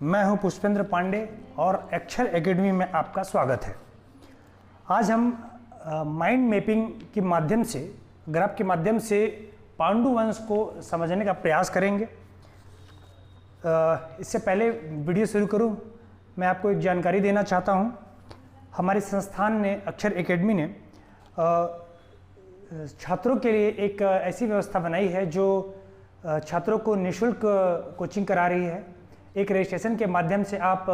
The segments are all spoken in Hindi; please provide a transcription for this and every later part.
मैं हूं पुष्पेंद्र पांडे और अक्षर एकेडमी में आपका स्वागत है। आज हम माइंड मैपिंग के माध्यम से, ग्राफ के माध्यम से पांडु वंश को समझने का प्रयास करेंगे। इससे पहले वीडियो शुरू करूं, मैं आपको एक जानकारी देना चाहता हूं। हमारे संस्थान ने, अक्षर एकेडमी ने छात्रों के लिए एक ऐसी व्यवस्था बनाई है जो छात्रों को निःशुल्क कोचिंग करा रही है। एक रजिस्ट्रेशन के माध्यम से आप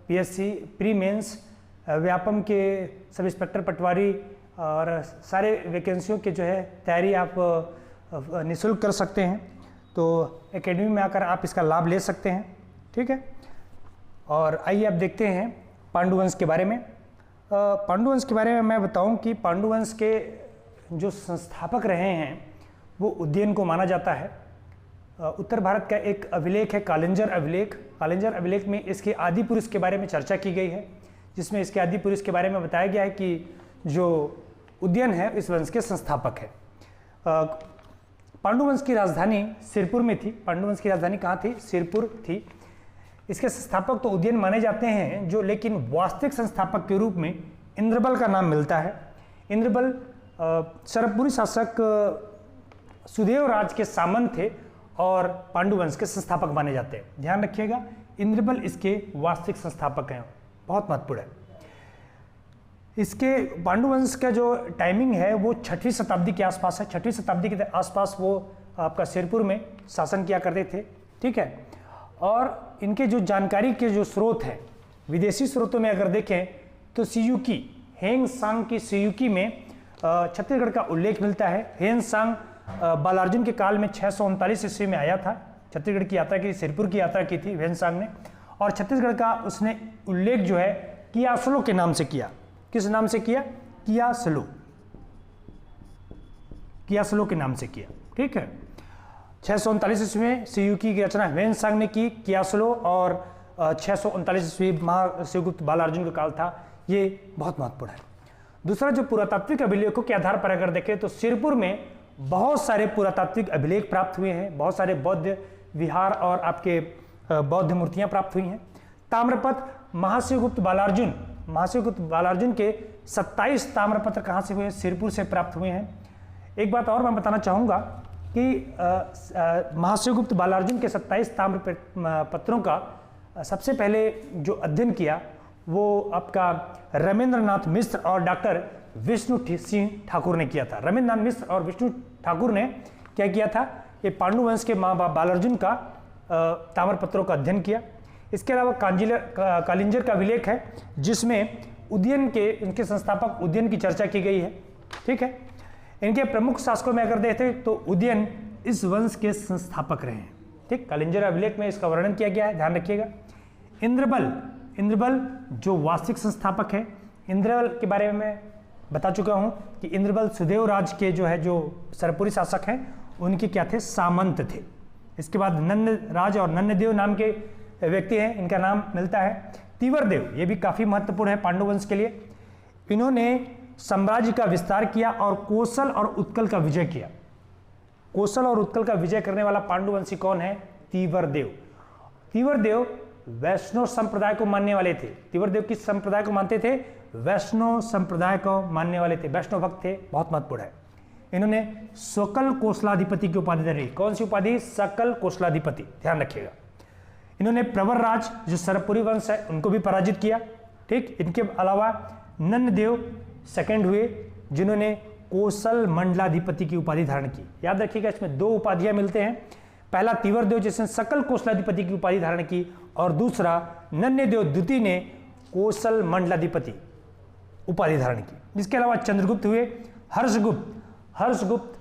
पीएससी, प्री मेंस, व्यापम के सब इंस्पेक्टर, पटवारी और सारे वैकेंसियों के जो है तैयारी आप निःशुल्क कर सकते हैं। तो एकेडमी में आकर आप इसका लाभ ले सकते हैं, ठीक है। और आइए आप देखते हैं पांडुवंश के बारे में। पांडुवंश के बारे में मैं बताऊं कि पांडुवंश के जो संस्थापक रहे हैं वो उदयन को माना जाता है। उत्तर भारत का एक अभिलेख है कालिंजर अभिलेख। कालिंजर अभिलेख में इसके आदि पुरुष के बारे में चर्चा की गई है, जिसमें इसके आदि पुरुष के बारे में बताया गया है कि जो उदयन है इस वंश के संस्थापक है। पांडुवंश की राजधानी सिरपुर में थी। पांडुवंश की राजधानी कहाँ थी? सिरपुर थी। इसके संस्थापक तो उदयन माने जाते हैं, जो लेकिन वास्तविक संस्थापक के रूप में इंद्रबल का नाम मिलता है। इंद्रबल सरपुरी शासक सुदेव राज के सामंत थे और पांडुवंश के संस्थापक माने जाते हैं। ध्यान रखिएगा, इंद्रबल इसके वास्तविक संस्थापक हैं, बहुत महत्वपूर्ण है। इसके पांडुवंश का जो टाइमिंग है वो 6वीं शताब्दी के आसपास है। 6वीं शताब्दी के आसपास वो आपका सिरपुर में शासन किया करते थे, ठीक है। और इनके जो जानकारी के जो स्रोत हैं, विदेशी स्रोतों में अगर देखें तो सियुकी, हेंग सांग की सियुकी में छत्तीसगढ़ का उल्लेख मिलता है। हेंग सांग बालार्जुन के काल में 639 ईस्वी में आया था। छत्तीसगढ़ की यात्रा की, सिरपुर की यात्रा की थी हेंग सांग ने, और छत्तीसगढ़ का उसने उल्लेख जो है कियासलो के नाम से किया। किस नाम से किया? कियासलो, कियासलो के नाम से किया, ठीक है। 639 ईस्वी में सियुकी की रचना हेंग सांग ने की, कियासलो, और 639 ईस्वी महाशिवगुप्त बालार्जुन का काल था। ये बहुत महत्वपूर्ण है। दूसरा, जो पुरातात्विक अभिलेखों के आधार पर अगर देखें तो सिरपुर में बहुत सारे पुरातात्विक अभिलेख प्राप्त हुए हैं। बहुत सारे बौद्ध विहार और आपके बौद्ध मूर्तियां प्राप्त हुई हैं। ताम्रपत्र महाशिवगुप्त बालार्जुन के 27 ताम्रपत्र कहाँ से हुए हैं? सिरपुर से प्राप्त हुए हैं। एक बात और मैं बताना चाहूँगा कि महाशिवगुप्त बालार्जुन के 27 ताम्रपत्रों का सबसे पहले जो अध्ययन किया वो आपका रमेंद्रनाथ मिश्र और डॉक्टर विष्णु सिंह ठाकुर ने किया था। रमेंद्रनाथ मिश्र और विष्णु ठाकुर ने क्या किया था? ये पांडुवंश के माँ बाप बालार्जुन का ताम्रपत्रों का अध्ययन किया। इसके अलावा कालिंजर का अभिलेख है, जिसमें उदयन के, इनके संस्थापक उदयन की चर्चा की गई है, ठीक है। इनके प्रमुख शासकों में अगर देखें तो उदयन इस वंश के संस्थापक रहे हैं, ठीक। कालिंजर अभिलेख में इसका वर्णन किया गया है, ध्यान रखिएगा। इंद्रबल जो वास्तविक संस्थापक है, इंद्रबल के बारे में मैं बता चुका हूं कि इंद्रबल सुदेव राज के जो है, जो सरपुरी शासक हैं, उनके क्या थे? सामंत थे। इसके बाद नंद राज और नंददेव नाम के व्यक्ति हैं, इनका नाम मिलता है। तीवरदेव, ये भी काफी महत्वपूर्ण है पांडुवंश के लिए। इन्होंने साम्राज्य का विस्तार किया और कौशल और उत्कल का विजय किया। कौशल और उत्कल का विजय करने वाला पांडुवंशी कौन है? तीवरदेव। तीवरदेव वैष्णव संप्रदाय को मानने वाले थे। तीवरदेव किस संप्रदाय को मानते थे? वैष्णव संप्रदाय को मानने वाले थे, वैष्णव भक्त थे, बहुत महत्वपूर्ण है। इन्होंने सकल कौशलाधिपति की उपाधि दी। कौन सी उपाधि? सकल कौशलाधिपति, ध्यान रखिएगा। इन्होंने प्रवर राज जो सरपुरी वंश है उनको भी पराजित किया, ठीक। इनके अलावा नंददेव सेकंड हुए, जिन्होंने कौशल मंडलाधिपति की उपाधि धारण की। याद रखिएगा, इसमें दो उपाधियां मिलते हैं। पहला तीवरदेव जिसने सकल कौशलाधिपति की उपाधि धारण की, और दूसरा नंददेव द्वितीय ने कौशल मंडलाधिपति उपाधि धारण की। इसके अलावा चंद्रगुप्त हुए। हर्षगुप्त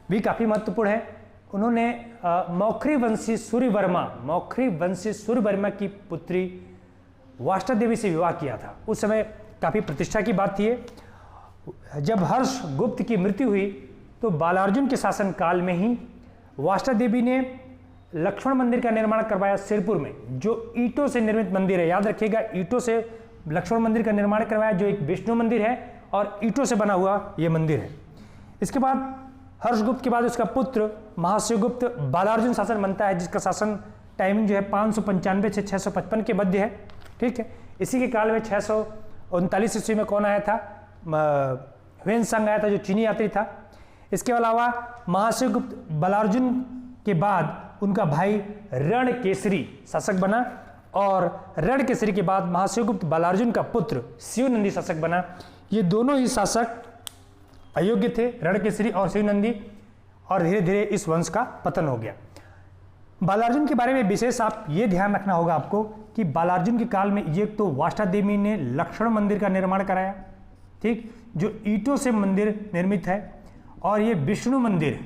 भी काफी महत्वपूर्ण है। उन्होंने मौखरी वंशी सूर्यवर्मा की पुत्री वाष्टा देवी से विवाह किया था। उस समय काफी प्रतिष्ठा की बात थी। जब हर्षगुप्त की मृत्यु हुई तो बालार्जुन के शासन काल में ही वाष्टा देवी ने लक्ष्मण मंदिर का निर्माण करवाया सिरपुर में, जो ईंटों से निर्मित मंदिर है। याद रखिएगा, ईंटों से लक्ष्मण मंदिर का निर्माण करवाया, जो एक विष्णु मंदिर है और ईंटों से बना हुआ यह मंदिर है। इसके बाद हर्षगुप्त के बाद उसका पुत्र महाशिवगुप्त बालार्जुन शासन बनता है, जिसका शासन टाइमिंग जो है 595 से 655 के मध्य है, ठीक है। इसी के काल में 639 ईस्वी में कौन आया था, ह्वेनसांग आया था, जो चीनी यात्री था। इसके अलावा महाशिवगुप्त बालार्जुन के बाद उनका भाई रणकेसरी शासक बना, और रणकेसरी के बाद महाशिवगुप्त बालार्जुन का पुत्र शिवनंदी शासक बना। ये दोनों ही शासक अयोग्य थे, रणकेसरी और शिवनंदी, और धीरे धीरे इस वंश का पतन हो गया। बालार्जुन के बारे में विशेष आप ये ध्यान रखना होगा आपको कि बालार्जुन के काल में ये तो वाष्टा देवी ने लक्ष्मण मंदिर का निर्माण कराया, ठीक, जो ईंटों से मंदिर निर्मित है, और ये विष्णु मंदिर,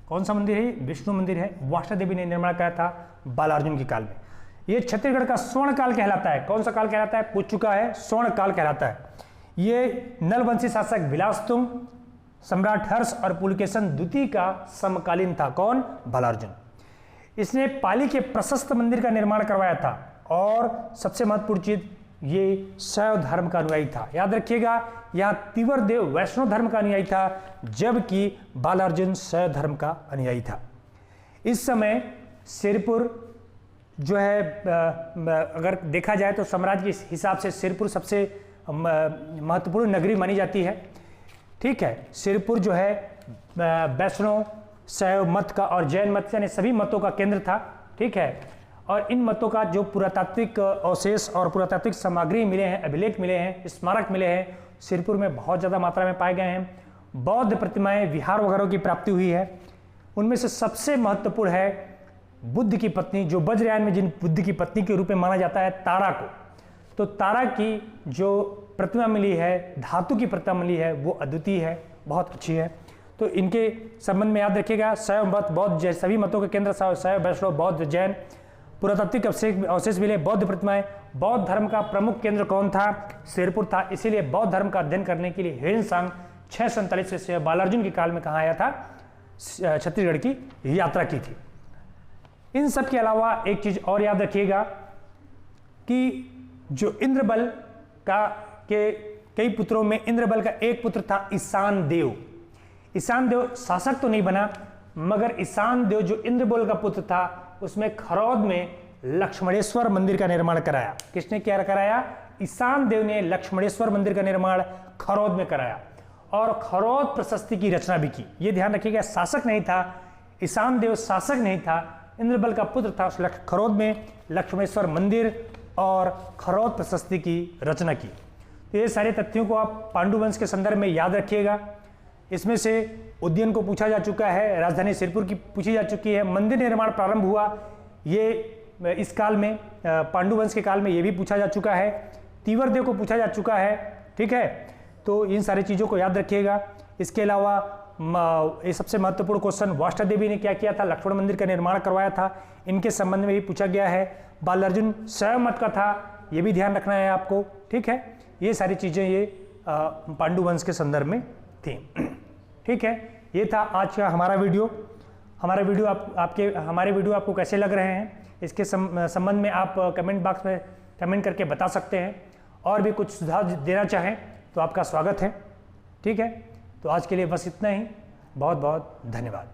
कौन सा मंदिर है, विष्णु मंदिर है, वाष्टा देवी ने निर्माण कराया था बालार्जुन के काल में। ये छत्तीसगढ़ का स्वर्ण काल कहलाता है। कौन सा काल कहलाता है, पूछ चुका है, स्वर्ण काल कहलाता है। ये नलवंशी शासक विलासतुंग, सम्राट हर्ष और पुलकेशन द्वितीय का समकालीन था। कौन, बालार्जुन। इसने पाली के प्रशस्त मंदिर का निर्माण करवाया था, और सबसे महत्वपूर्ण चीज ये शैव धर्म का अनुयायी था। याद रखिएगा, यहाँ तिवर देव वैष्णव धर्म का अनुयायी था, जबकि बालार्जुन शैव धर्म का अनुयायी था। इस समय सिरपुर जो है, अगर देखा जाए तो साम्राज्य के हिसाब से सिरपुर सबसे महत्वपूर्ण नगरी मानी जाती है, ठीक है। सिरपुर जो है वैष्णव, शैव मत का और जैन मत यानी सभी मतों का केंद्र था, ठीक है। और इन मतों का जो पुरातात्विक अवशेष और पुरातात्विक सामग्री मिले हैं, अभिलेख मिले हैं, स्मारक मिले हैं, सिरपुर में बहुत ज़्यादा मात्रा में पाए गए हैं। बौद्ध प्रतिमाएं, विहार वगैरह की प्राप्ति हुई है। उनमें से सबसे महत्वपूर्ण है बुद्ध की पत्नी, जो वज्रयान में जिन बुद्ध की पत्नी के रूप में माना जाता है, तारा को। तो तारा की जो प्रतिमा मिली है, धातु की प्रतिमा मिली है, वो अद्वितीय है, बहुत अच्छी है। तो इनके संबंध में याद रखिएगा, शैव मत, बौद्ध, सभी मतों के केंद्र शैव, वैष्णव, बौद्ध, जैन। पुरातात्विक अवशेष मिले, बौद्ध प्रतिमाएं। बौद्ध धर्म का प्रमुख केंद्र कौन था, सिरपुर था। इसीलिए बौद्ध धर्म का अध्ययन करने के लिए ह्वेनसांग 647 से बालार्जुन के काल में कहाँ आया था, छत्तीसगढ़ की यात्रा की थी। इन सब के अलावा एक चीज और याद रखिएगा कि जो इंद्रबल का के कई पुत्रों में इंद्रबल का एक पुत्र था ईशान देव। ईशान देव शासक तो नहीं बना, मगर ईशान देव जो इंद्रबल का पुत्र था, उसमें खरौद में लक्ष्मणेश्वर मंदिर का निर्माण कराया। किसने क्या कराया, ईशान देव ने लक्ष्मणेश्वर मंदिर का निर्माण खरौद में कराया, और खरौद प्रशस्ति की रचना भी की। यह ध्यान रखिएगा, शासक नहीं था, ईशान देव शासक नहीं था, इंद्रबल का पुत्र था। खरौद में लक्ष्मणेश्वर मंदिर और खरौद प्रशस्ति की रचना की। तो ये सारे तथ्यों को आप पांडु वंश के संदर्भ में याद रखिएगा। इसमें से उज्जैन को पूछा जा चुका है, राजधानी सिरपुर की पूछी जा चुकी है, मंदिर निर्माण प्रारंभ हुआ ये इस काल में, पांडु वंश के काल में ये भी पूछा जा चुका है, तीवर देव को पूछा जा चुका है, ठीक है। तो इन सारी चीज़ों को याद रखिएगा। इसके अलावा ये सबसे महत्वपूर्ण क्वेश्चन, वाष्टा देवी ने क्या किया था, लक्ष्मण मंदिर का निर्माण करवाया था, इनके संबंध में भी पूछा गया है। बालार्जुन शैव मत का था, ये भी ध्यान रखना है आपको, ठीक है। ये सारी चीज़ें ये पांडु वंश के संदर्भ में थी, ठीक है। ये था आज का हमारा वीडियो। हमारे वीडियो आपको कैसे लग रहे हैं, इसके संबंध में आप कमेंट बॉक्स में कमेंट करके बता सकते हैं। और भी कुछ सुझाव देना चाहें तो आपका स्वागत है, ठीक है। तो आज के लिए बस इतना ही। बहुत बहुत धन्यवाद।